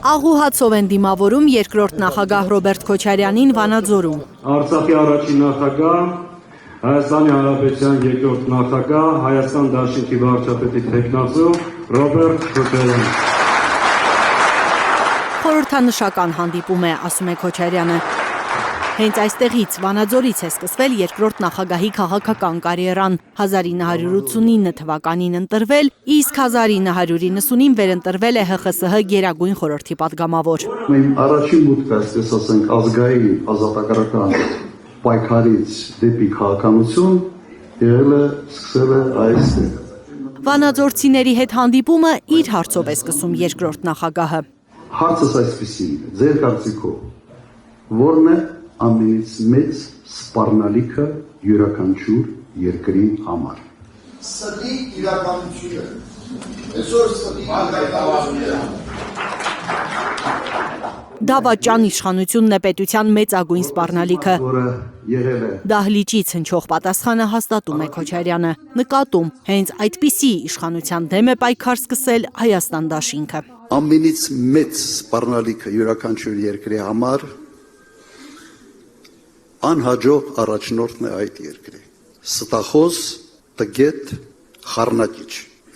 Աղուհացով են դիմավորում երկրորդ նախագահ Ռոբերտ Քոչարյանին Վանաձորում։ Արցախի առաջին նախագահ, Հայաստանի Հանրապետության երկրորդ նախագահ, Հայաստան Դաշնքի վարչապետի թեկնածու Ռոբերտ Քոչարյան։ Խորհրդանշական հանդիպում է, ասում է Քոչարյանը։ Հենց այստեղից Վանաձորից է սկսվել երկրորդ նախագահի քաղաքական կարիերան։ 1989 թվականին ընտրվել, իսկ 1990-ին վերընտրվել է ՀԽՍՀ Գերագույն խորհրդի պատգամավոր։ Իմ առաջին մուտքը, այսպես ասենք, ազգային ազատագրական պայքարից դեպի քաղաքականություն եղել է, սկսել է այստեղ։ Վանաձորցիների հետ հանդիպումը իր հարցով է սկսում երկրորդ նախագահը։ Հարցս այսպեսին է, ձեր կարծիքով որն է ամենից մեծ սպառնալիքը յուրաքանչյուր երկրի համար։ Սրի իրականությունը։ Այսօր սրի իրականությունը։ Դավաճան իշխանությունն է պետության մեծագույն սպառնալիքը։ Դահլիճից հնչող պատասխանը հաստատում է Քոչարյանը։ Նկատում, հենց այդպիսի իշխանության դեմ է պայքար սկսել Հայաստան դաշինքը։ Ամենից մեծ սպառնալիքը յուրաքանչյուր երկրի համար անհաջող առաջնորդն է այդ երկրի։ Ստախոս, տգետ, խառնակիչ։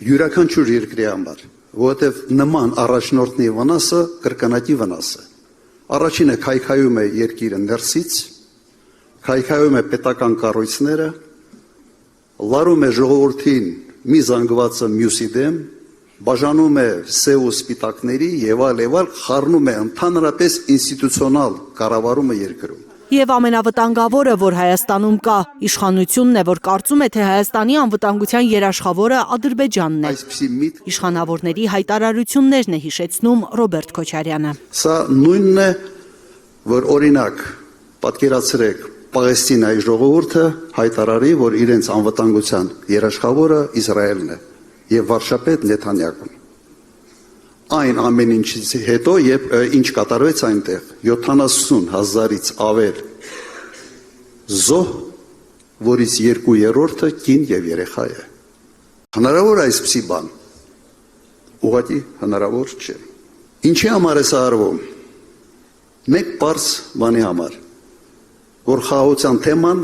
Յուրաքանչյուր երկրի համար, որովհետև նման առաջնորդի վնասը կրկնակի վնաս է։ Առաջինը քայքայում է երկիրը ներսից, քայքայում է պետական կառույցները, լարում է ժողովրդին մի զանգվածը մյուսի դեմ, բաժանում է սև ու սպիտակների եւ այլ, խառնում է ընդհանրապես ինստիտուցիոնալ կառավարումը երկրում։ Եվ ամենավտանգավորը, որ Հայաստանում կա, իշխանությունն է, որ կարծում է, թե Հայաստանի անվտանգության երաշխավորը Ադրբեջանն է։ Իշխանավորների հայտարարություններն է հիշեցնում Ռոբերտ Քոչարյանը։ Սա նույնն է, որ օրինակ պատկերացրեք Պաղեստինայի ժողովուրդը հայտարարի, որ իրենց անվտանգության երաշխավորը Իսրայելն է եւ վարչապետ Նեթանյահուն։ Այն ամեն ինչից հետո, ինչ կատարվեց այնտեղ, 70,000-ից ավել զոհ, որից 2/3-ը կին եւ երեխա է։ Հնարավոր է այսպիսի բան։ Ուղղակի հնարավոր չէ։ Ինչի համար է սա արվում։ Մեկ պարզ բանի համար, որ խաղաղության թեման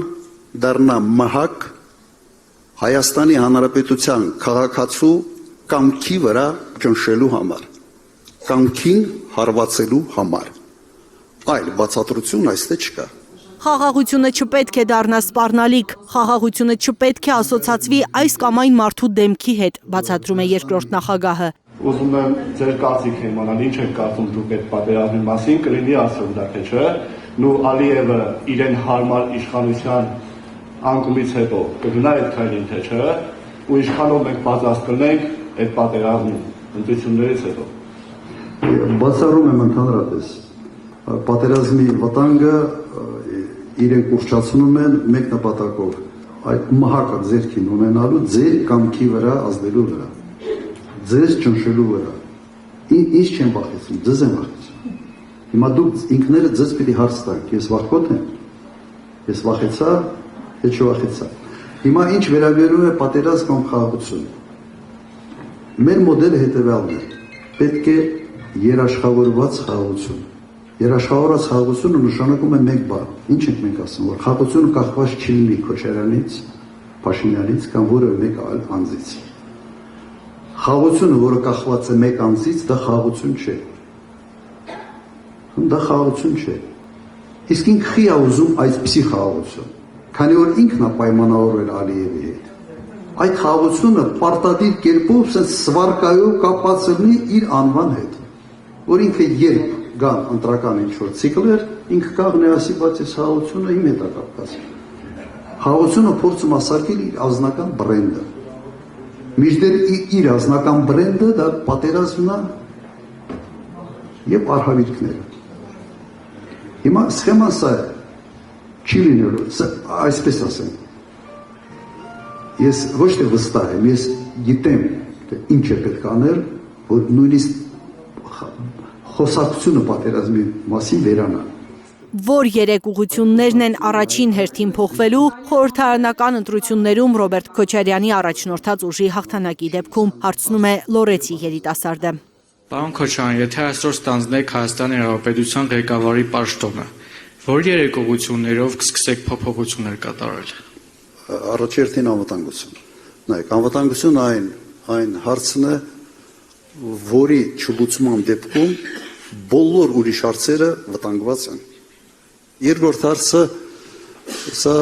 դառնա մահակ Հայաստանի Հանրապետության քաղաքացու կամքի վրա ճնշելու համար, կամքին հարվածելու համար։ Այլ բացատրություն այստեղ չկա։ Խաղաղությունը չպետք է դառնա սպառնալիք, խաղաղությունը չպետք է ասոցացվի այս կամ այն մարդու դեմքի հետ, բացատրում է երկրորդ նախագահը։ Ուզում եմ ձեր կարծիք իմանալ, ինչ եք կարծում դուք այդ պատերազմի մասին, կլինի ասում դա թե չէ։ Նու Ալիևը իրեն հարմար իշխանության անկումից հետո կգնա այդ քայլին թե չէ, ու ինչքանով մենք պատրաստ կլինենք այդ պատերազմի ընտրություններից հետո։ Բացառում եմ ընդհանրապես պատերազմի վտանգը իրենք ուռճացնում են մեկ նպատակով, այդ մահակը ձեռքին ունենալու, ձեր կամքի վրա ազդելու վրա, ձեզ ճնշելու վրա։ Ինչ չեմ վախեցնում, ձեզ եմ վախեցնում։ Հիմա դուք ինքները ձեզ պիտի հարց տաք, ես վախկոտ եմ, ես վախեցա, թե չվախեցա։ Հիմա ինչ վերաբերում է պատերազմ կամ խաղաղություն։ Մեր մոդելը հետևյալն է, պետք է երաշխավորված խաղաղություն։ Երաշխավորված խաղաղությունը նշանակում է մեկ բան։ Ինչ ենք մենք ասում, որ խաղաղությունը կախված չի լինի Քոչարյանից, Փաշինյանից կամ որևէ մեկ այլ անձից։ Խաղաղությունը, որը կախված է մեկ անձից, դա խաղաղություն չէ։ Դա խաղաղություն չէ։ Իսկ ինքը չի ուզում այսպիսի խաղաղություն, քանի որ ինքն է պայմանավորվել Ալիևի հետ։ Այդ խաղաղությունը պարտադիր կերպով սվարկայով կապված լինի իր անվան հետ, որ ինքը երբ գան ընտրական ինչ-որ ցիկլեր, ինքը կաղնի ասի, բայց այս խաղաղությունը իմ հետ է կապված։ Խաղաղությունը փորձում ասարկել իր ազնական բրենդը։ Մինչդեռ իր ազնական բրենդը դա պատերազմն է եւ արհավիրքները։ Հիմա սխեման սա է, չի լինելու, այսպես ասեմ։ Ես ոչ թե վստահ եմ, ես գիտեմ, թե ինչ է պետք անել, որ նույնիսկ խոսակցությունը պատերազմի մասին վերանա։ Որ երեք ուղղություններն են առաջին հերթին փոխվելու, խորհրդարանական ընտրություններում Ռոբերտ Քոչարյանի առաջնորդած ուժի հաղթանակի դեպքում, հարցնում է Լորեցի երիտասարդը։ Պարոն Քոչարյան, եթե այսօր ստանձնեք Հայաստանի Հանրապետության ղեկավարի պաշտոնը, որ երեք ուղղություններով կսկսեք փոփոխություններ կատարել։ Առաջերտին անվտանգություն։ Նայեք, անվտանգություն այն հարցն է, որի չլուծման դեպքում բոլոր ուրիշ հարցերը վտանգված են։ Երկրորդ հարցը սա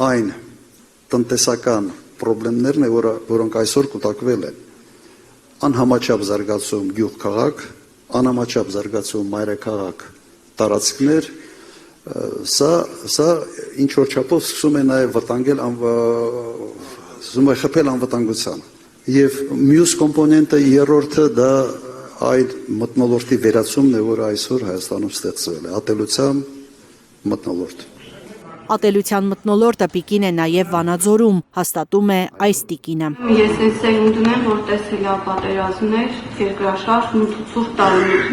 այն տնտեսական խնդիրներն է, որոնք այսօր կուտակվել են։ Անհամաչափ զարգացում գյուղ-քաղաք, անհամաչափ զարգացում մայրաքաղաք տարածքներ, սա ինչ որ չափով սկսում է նաև վտանգել խփել անվտանգությանը։ Եվ մյուս կոմպոնենտը երրորդը դա այդ մթնոլորտի վերացումն է, որը այսօր Հայաստանում ստեղծվել է, ատելության մթնոլորտ։ Ատելության մթնոլորտը պիկին է նաև Վանաձորում, հաստատում է այս տիկինը։ Ես այս սերունդն եմ, որ տեսել է պատերազմներ, երկրաշարժ, ցուրտ տարիներ,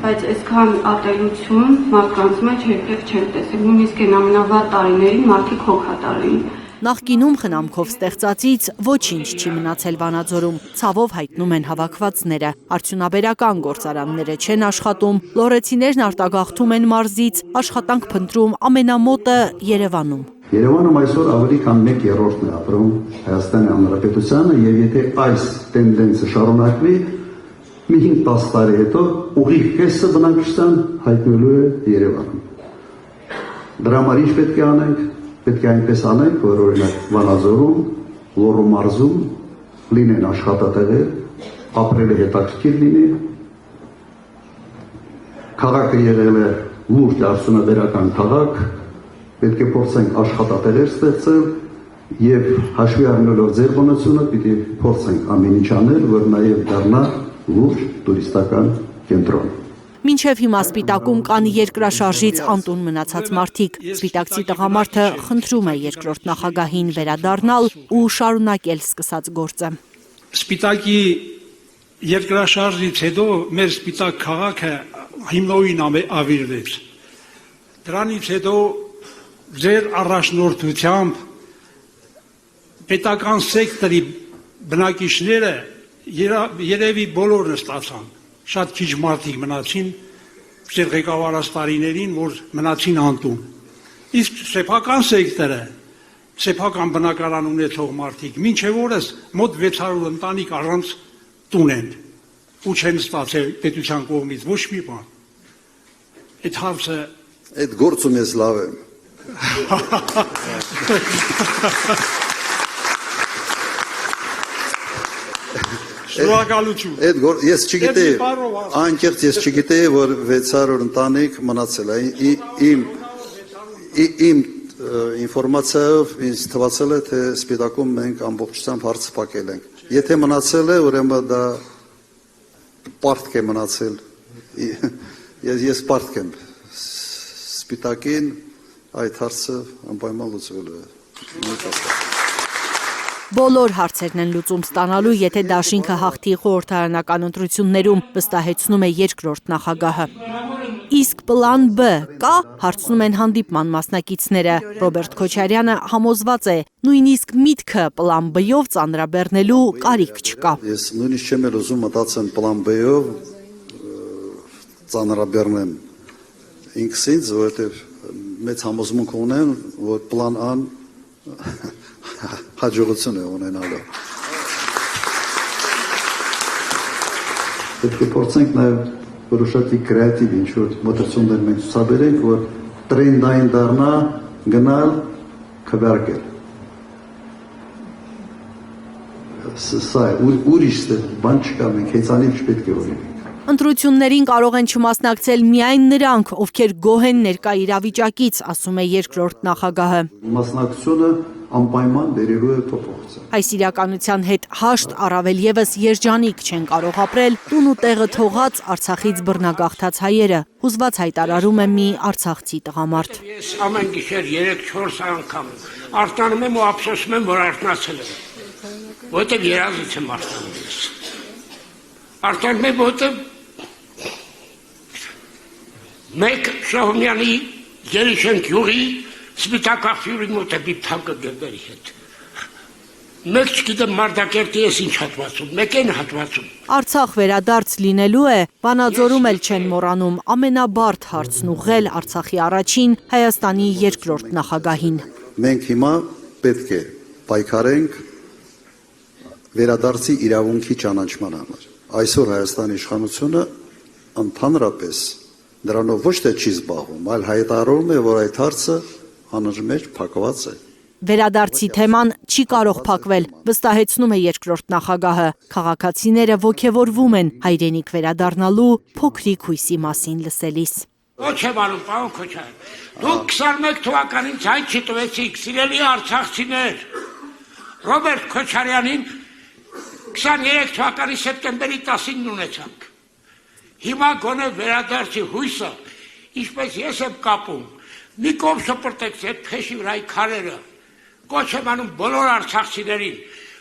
բայց այսքան ատելություն մարդկանց մեջ երբեք չեմ տեսել, նույնիսկ այն ամենավատ տարիներին մարդիկ հոգատար էին։ Նախկինում խնամքով ստեղծածից ոչինչ չի մնացել Վանաձորում, ցավով հայտնում են հավաքվածները։ Արդյունաբերական գործարանները չեն աշխատում, լոռեցիներն արտագաղթում են մարզից, աշխատանք փնտրում ամենամոտը Երևանում։ Երևանում այսօր ավելի քան 1/3-ն է ապրում Հայաստանի Հանրապետությանը, եւ եթե այս տենդենսը շարունակվի, մի 5-10 տարի հետո ուղիղ կեսը բնակչության հայտնվելու է Երևանում։ Դրա համար ինչ պետք է անենք։ Պետք է այնպես անենք, որ օրինակ Վանաձորում, Լոռու մարզում լինեն աշխատատեղեր, ապրելը հետաքրքիր լինի։ Քաղաքը եղել է լուրջ արդյունաբերական քաղաք, պետք է փորձենք աշխատատեղեր ստեղծել եւ հաշվի առնելով ձեր բնությունը պիտի փորձենք ամեն ինչ անել, որ նաեւ դառնա լուրջ տուրիստական կենտրոն։ Մինչև հիմա Սպիտակում կան երկրաշարժից անտուն մնացած մարդիկ։ Սպիտակցի տղամարդը խնդրում է երկրորդ նախագահին վերադառնալ ու շարունակել սկսած գործը։ Սպիտակի երկրաշարժից հետո մեր Սպիտակ քաղաքը հիմնովին ավիրվեց։ Դրանից հետո ձեր առաջնորդությամբ պետական սեկտորի բնակիչները երևի բոլորը ստացան։ Շատ քիչ մարդիկ մնացին ձեր ղեկավարած տարիներին, որ մնացին անտուն։ Իսկ սեփական սեկտորը, սեփական բնակարան ունեցող մարդիկ, մինչև օրս մոտ 600 ընտանիք առանց տուն են ու չեն ստացել պետության կողմից ոչ մի բան։ Այդ հարցը այդ գործում ես լավ եմ։ Շնորհակալություն։ Ես չգիտեի, անկեղծ ես չգիտեի, որ 600 ընտանիք մնացել է։ Իմ ինֆորմացիայով ինձ թվացել է, թե Սպիտակում մենք ամբողջությամբ հարցը փակել ենք։ Եթե մնացել է, ուրեմն դա պարտք է մնացել։ Ես պարտք եմ Սպիտակին այդ հարցը անպայման լուծվելու է։ Բոլոր հարցերն են լուծում ստանալու, եթե դաշինքը հաղթի խորհրդարանական ընտրություններում, վստահեցնում է երկրորդ նախագահը։ Իսկ պլան B կա, հարցնում են հանդիպման մասնակիցները։ Ռոբերտ Քոչարյանը համոզված է, նույնիսկ միտքը պլան B-ով ծանրաբեռնելու կարիք չկա։ Ես նույնիսկ չեմ էլ ուզում մտածեմ պլան B-ով ծանրաբեռնեմ ինքս ինձ, որովհետև մեծ համոզմունք ունեմ, որ պլան A-ն հաջողություն է ունենալու։ Պետք է փորձենք նաև որոշակի կրեատիվ ինչ-որ մոտեցումներ մենք ցուցաբերենք, որ տրենդային դառնա, գնալ, քվեարկել։ Սա ուրիշ բան չկա, մենք հեծանիվ չպետք է ունենք։ Ընտրություններին կարող են չմասնակցել միայն նրանք, ովքեր գոհ են ներկա իրավիճակից, ասում է երկրորդ նախագահը։ Մասնակցությունը անպայման բերելու է փոփոխություն։ Այս իրականության հետ հաշտ առավել եւս երջանիկ չեն կարող ապրել տուն ու տեղը թողած Արցախից բռնագաղթած հայերը, հուզված հայտարարում է մի արցախցի տղամարդ։ Ես ամեն գիշեր 3-4 անգամ արտանում եմ ու ափսոսում եմ, որ արթնացել եմ, որտեղ երազից եմ արտանում ես։ Արտանում եմ, որտեղ Մեկ Շահումյանի Երիշեն գյուղի Սպիտակախյուրի մոտ է բիփակը գերդերի հետ։ Մեկ չգիտեմ Մարտակերտի ես ինչ հատվածում, մեկ են հատվածում։ Արցախ վերադարձ լինելու է, Վանաձորում էլ չեն մոռանում ամենաբարդ հարցն ուղղել Արցախի առաջին, Հայաստանի երկրորդ նախագահին։ Մենք հիմա պետք է պայքարենք վերադարձի իրավունքի ճանաչման համար։ Այսօր Հայաստանի իշխանությունը ընդհանրապես դրանով ոչ թե չի զբաղվում, այլ հայտարարում է, որ այդ հարցը անընդմեջ փակված է։ Վերադարձի թեման չի կարող փակվել, վստահեցնում է երկրորդ նախագահը։ Քաղաքացիները ոգևորվում են հայրենիք վերադառնալու փոքրիկ հույսի մասին լսելիս։ Ոչ եմ անում, պարոն Քոչարյան։ Դուք 21 թվականին ցույց չտվեցիք, սիրելի արցախցիներ։ Ռոբերտ Քոչարյանին 23 թվականի սեպտեմբերի 10-ին ունեցանք։ Հիմա գոնե վերադարձի հույսը, ինչպես ես եմ կապում, մի կողմ շպրտեք այդ փեշի վրայի քարերը, կոչ եմ անում բոլոր արցախցիներին,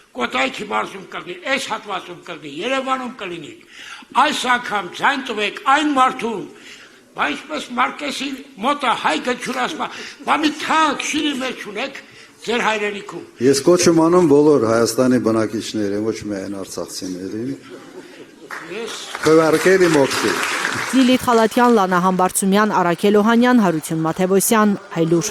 Կոտայքի մարզում կլինի, այս հատվածում կլինի, Երևանում կլինի, այս անգամ ձայն տվեք այն մարդուն, բա ինչպես Մարկեսի մոտը հայ գչուրասմա, բա մի թանկ շիրի մեջ ունեք ձեր հայրենիքում։ Ես կոչ եմ անում բոլոր Հայաստանի բնակիչներին, ոչ միայն արցախցիներին։ Քվարկելի մոքսի։ Լիլիթ Խալաթյան, Լանա Համբարձումյան, Արաքել Օհանյան, Հարություն Մաթևոսյան, Հայլուր։